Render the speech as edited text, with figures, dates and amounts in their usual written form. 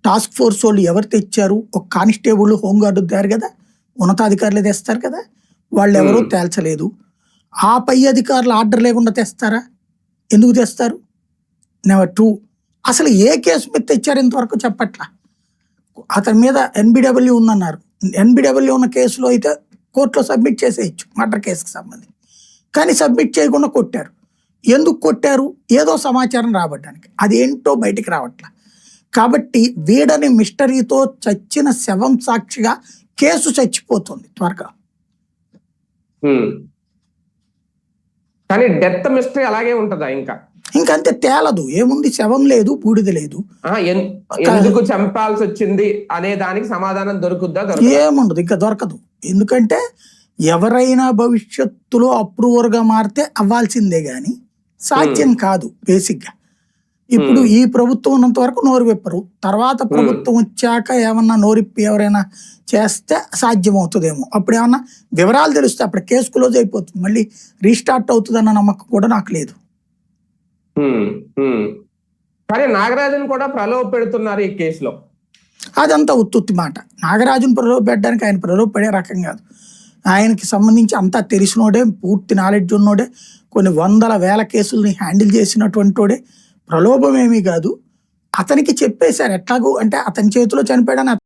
Task force వాళ్ళు ఎవరు తెచ్చారు? ఒక కానిస్టేబుల్, హోంగార్డు తేరు కదా, ఉన్నతాధికారులే తెస్తారు కదా, వాళ్ళు ఎవరో తేల్చలేదు. ఆ పై అధికారులు ఆర్డర్ లేకుండా తెస్తారా? ఎందుకు తెస్తారు? నెంబర్ 2, అసలు ఏ కేసు మీద తెచ్చారు ఇంతవరకు చెప్పట్లా. అతని మీద ఎన్బిడబ్ల్యూ ఉందన్నారు. ఎన్బిడబ్ల్యూ ఉన్న కేసులో అయితే కోర్టులో సబ్మిట్ చేసేయచ్చు, మర్డర్ కేసుకి సంబంధించి. కానీ సబ్మిట్ చేయకుండా కొట్టారు. ఎందుకు కొట్టారు? ఏదో సమాచారం రాబట్టడానికి. అదేంటో బయటికి రావట్లా. కాబట్టి వీడని మిస్టరీతో చచ్చిన శవం సాక్షిగా కేసు చచ్చిపోతుంది త్వరగా. కానీ డెత్ మిస్టరీ అలాగే ఉంటదా? ఇంకంతే తేలదు. ఏముంది, శవం లేదు, బూడిద లేదు. ఎందుకు చంపాల్సి వచ్చింది అనే దానికి సమాధానం దొరుకుద్దా? ఏముండదు, ఇంకా దొరకదు. ఎందుకంటే ఎవరైనా భవిష్యత్తులో అప్రూవర్గా మారితే అవ్వాల్సిందే గాని సాధ్యం కాదు బేసిక్గా. ఇప్పుడు ఈ ప్రభుత్వం ఉన్నంత వరకు నోరు విప్పరు. తర్వాత ప్రభుత్వం వచ్చాక ఏమన్నా నోరిప్పి ఎవరైనా చేస్తే సాధ్యం అవుతుందేమో. అప్పుడు ఏమన్నా వివరాలు తెలుస్తాయి. అప్పుడు కేసు క్లోజ్ అయిపోతుంది. మళ్ళీ రీస్టార్ట్ అవుతుందన్న నమ్మకం కూడా నాకు లేదు. కానీ నాగరాజును కూడా ప్రలోభ పెడుతున్నారు ఈ కేసులో. అదంతా ఉత్తుత్తి మాట. నాగరాజును ప్రలోభ పెట్టడానికి ఆయన ప్రలోభ పడే రకం కాదు. ఆయనకి సంబంధించి అంతా తెలిసినోడే, పూర్తి నాలెడ్జ్ ఉన్నోడే, కొన్ని వందల వేల కేసుల్ని హ్యాండిల్ చేసినటువంటి వాడే. ప్రలోభం ఏమీ కాదు. అతనికి చెప్పేశారు ఎట్లాగూ, అంటే అతని చేతిలో చనిపోయాడని